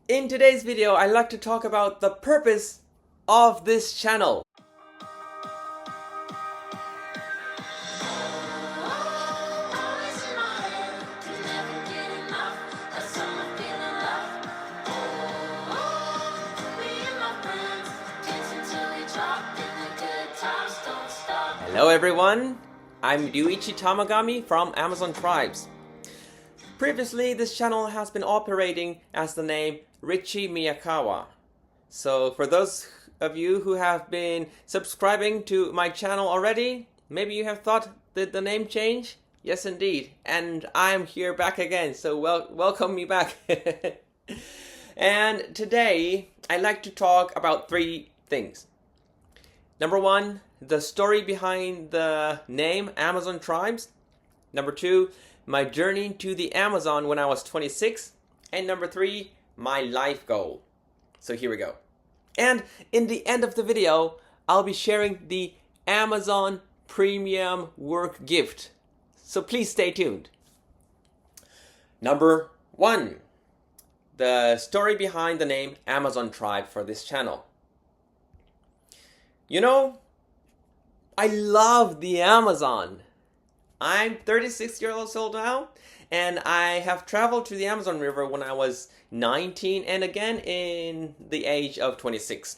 In today's video, I'd like to talk about the purpose of this channel. Hello everyone, I'm Ryuichi Tamagami from Amazon Tribes. Previously, this channel has been operating as the name Richie Miyakawa. So for those of you who have been subscribing to my channel already, maybe you have thought, did the name change? Yes indeed, and I'm here back again, so welcome me back. And today, I'd like to talk about three things. Number one, the story behind the name Amazon Tribes. Number two, my journey to the Amazon when I was 26. And number three, my life goal. So here we go. And in the end of the video, I'll be sharing the Amazon Premium Work Gift. So please stay tuned. Number one, the story behind the name Amazon Tribe for this channel. You know, I love the Amazon. I'm 36 years old now, and I have traveled to the Amazon River when I was 19 and again in the age of 26.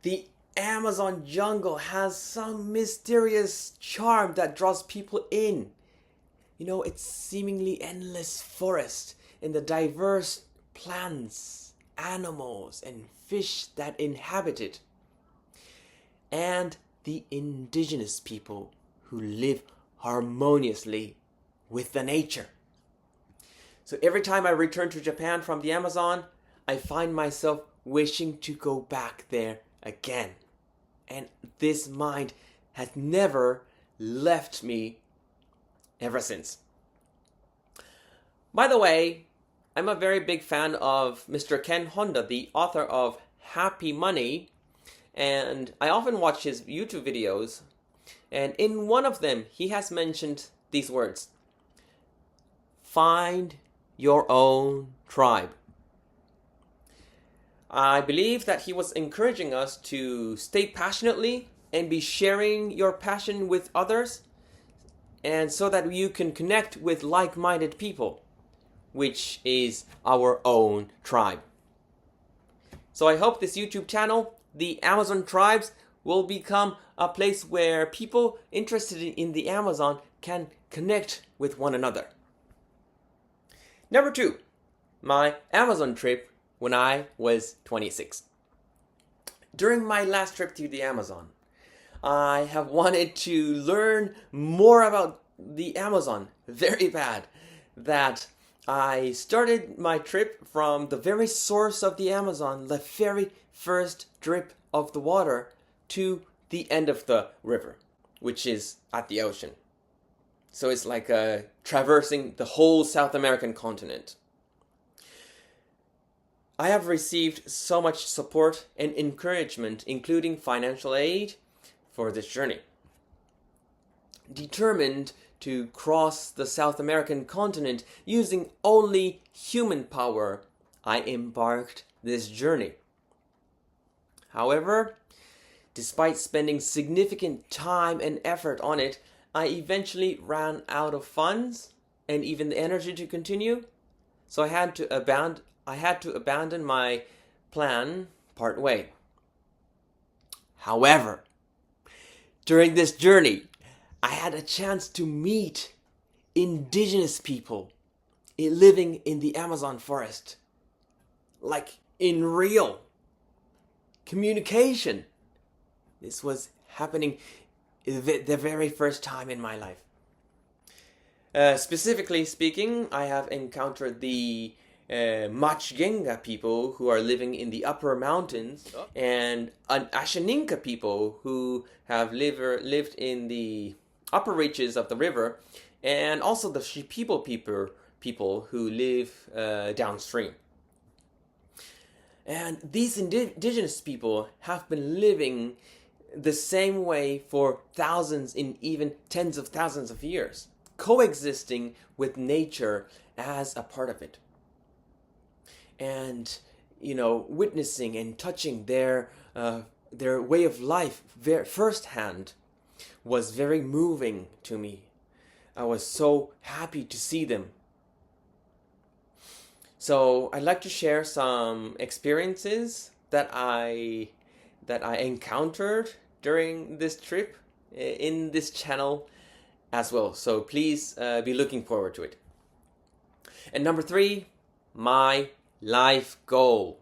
The Amazon jungle has some mysterious charm that draws people in. You know, it's seemingly endless forest and the diverse plants, animals, and fish that inhabit it. And the indigenous people who live harmoniously with the nature. So every time I return to Japan from the Amazon, I find myself wishing to go back there again. And this mind has never left me ever since. By the way, I'm a very big fan of Mr. Ken Honda, the author of Happy Money, and I often watch his YouTube videos, and in one of them, he has mentioned these words: find your own tribe. I believe that he was encouraging us to stay passionately and be sharing your passion with others, and so that you can connect with like-minded people, which is our own tribe. So I hope this YouTube channel, the Amazon Tribes, will become a place where people interested in the Amazon can connect with one another. Number two, my Amazon trip when I was 26. During my last trip to the Amazon, I have wanted to learn more about the Amazon very bad, that I started my trip from the very source of the Amazon, the very first drip of the water, to the end of the river, which is at the ocean. So it's like traversing the whole South American continent. I have received so much support and encouragement, including financial aid, for this journey. Determined to cross the South American continent using only human power, I embarked this journey. However, despite spending significant time and effort on it, I eventually ran out of funds and even the energy to continue. So I had to abandon my plan partway. However, during this journey, I had a chance to meet indigenous people living in the Amazon forest. Like in real communication. This was happening the very first time in my life. Specifically speaking, I have encountered the Machgenga people who are living in the upper mountains, and Ashaninka people who have lived in the upper reaches of the river, and also the Shipibo people who live downstream. And these indigenous people have been living the same way for thousands and even tens of thousands of years, coexisting with nature as a part of it. and witnessing and touching their way of life firsthand was very moving to me. I was so happy to see them. So I'd like to share some experiences that I encountered during this trip in this channel as well. So please be looking forward to it. And number 3, my life goal.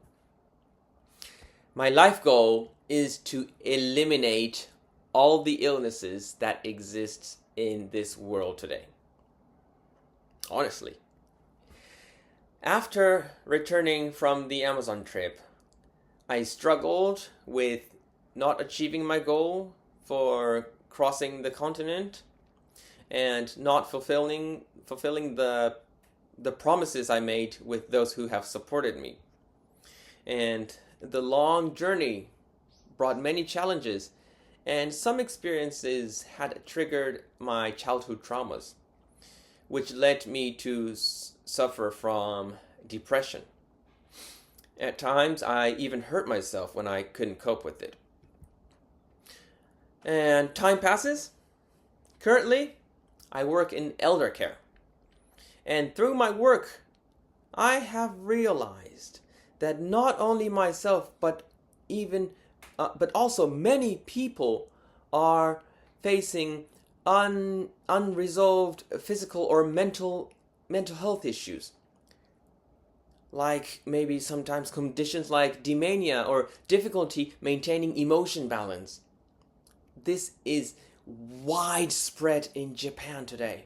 My life goal is to eliminate all the illnesses that exist in this world today. Honestly. After returning from the Amazon trip, I struggled with not achieving my goal for crossing the continent and not fulfilling the promises I made with those who have supported me. And the long journey brought many challenges, and some experiences had triggered my childhood traumas, which led me to suffer from depression. At times, I even hurt myself when I couldn't cope with it. And time passes. Currently, I work in elder care. And through my work, I have realized that not only myself, but also many people are facing unresolved physical or mental health issues, like maybe sometimes conditions like dementia or difficulty maintaining emotion balance. This is widespread in Japan today.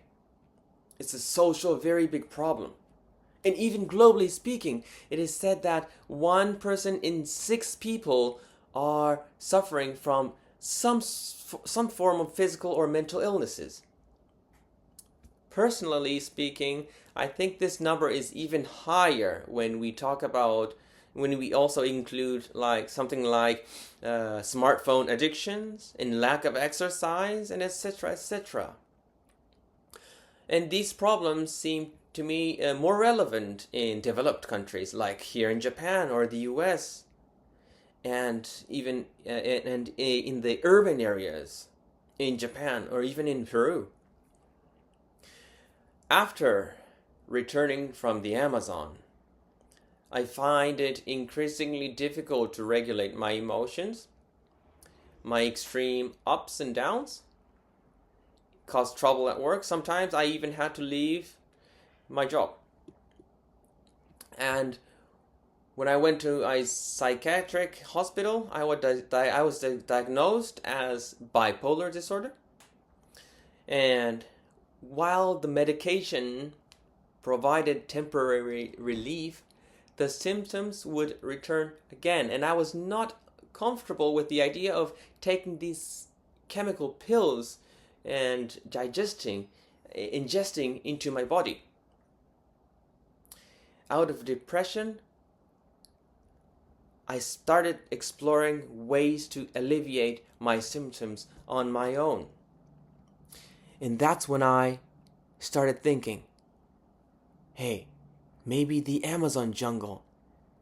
It's a social, very big problem. And even globally speaking, it is said that 1 person in 6 people are suffering from some form of physical or mental illnesses. Personally speaking, I think this number is even higher when we also include something like smartphone addictions and lack of exercise and etc. etc. And these problems seem to me more relevant in developed countries like here in Japan or the US, and even and in the urban areas in Japan or even in Peru. After returning from the Amazon, I find it increasingly difficult to regulate my emotions. My extreme ups and downs cause trouble at work. Sometimes I even had to leave my job. And when I went to a psychiatric hospital, I was diagnosed as bipolar disorder. And while the medication provided temporary relief, the symptoms would return again. And I was not comfortable with the idea of taking these chemical pills and ingesting into my body. Out of depression, I started exploring ways to alleviate my symptoms on my own. And that's when I started thinking, hey, maybe the Amazon jungle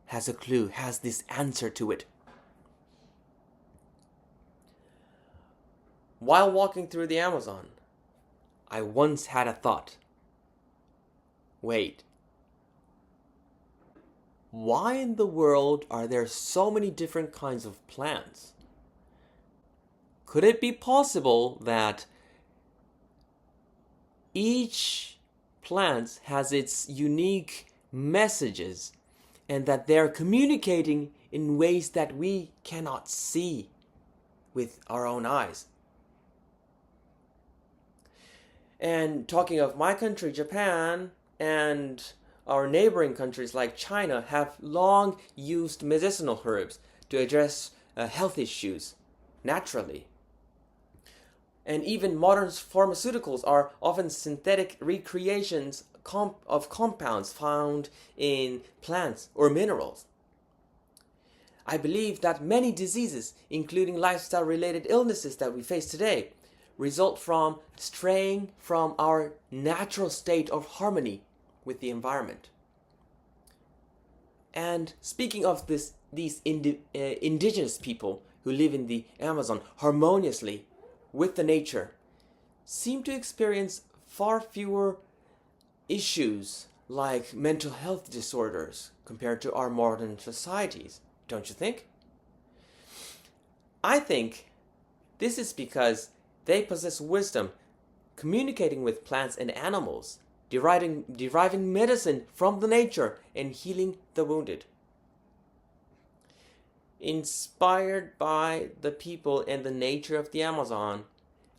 has a clue, has this answer to it. While walking through the Amazon, I once had a thought. Wait, why in the world are there so many different kinds of plants? Could it be possible that each plant has its unique messages and that they're communicating in ways that we cannot see with our own eyes? And talking of my country, Japan, and our neighboring countries like China have long used medicinal herbs to address health issues naturally. And even modern pharmaceuticals are often synthetic recreations of compounds found in plants or minerals. I believe that many diseases, including lifestyle-related illnesses that we face today, result from straying from our natural state of harmony with the environment. And speaking of these indigenous people who live in the Amazon harmoniously with the nature, seem to experience far fewer issues like mental health disorders compared to our modern societies, don't you think? I think this is because they possess wisdom, communicating with plants and animals, deriving medicine from the nature and healing the wounded. Inspired by the people and the nature of the Amazon,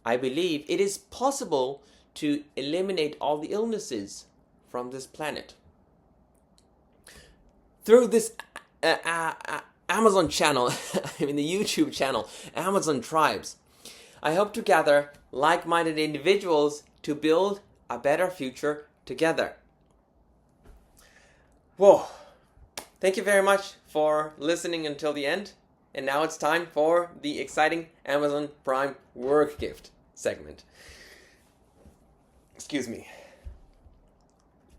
I believe it is possible to eliminate all the illnesses from this planet. Through this Amazon channel, I mean the YouTube channel, Amazon Tribes, I hope to gather like-minded individuals to build a better future together. Whoa! Thank you very much for listening until the end. And now it's time for the exciting Amazon Prime work gift segment. Excuse me.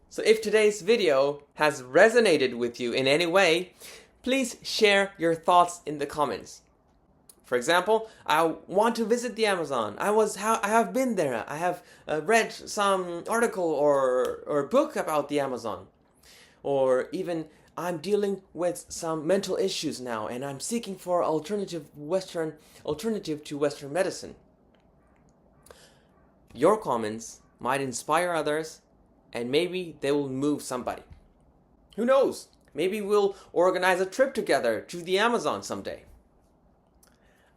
So if today's video has resonated with you in any way, please share your thoughts in the comments. For example, I want to visit the Amazon. I have been there. I have read some article or book about the Amazon. Or even I'm dealing with some mental issues now and I'm seeking for alternative to Western medicine. Your comments might inspire others and maybe they will move somebody. Who knows? Maybe we'll organize a trip together to the Amazon someday.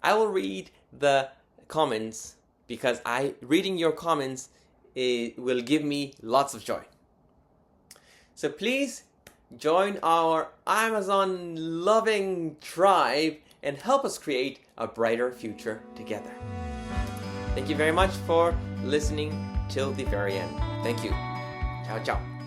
I will read the comments because reading your comments will give me lots of joy. So please join our Amazon loving tribe and help us create a brighter future together. Thank you very much for listening till the very end. Thank you. Ciao, ciao.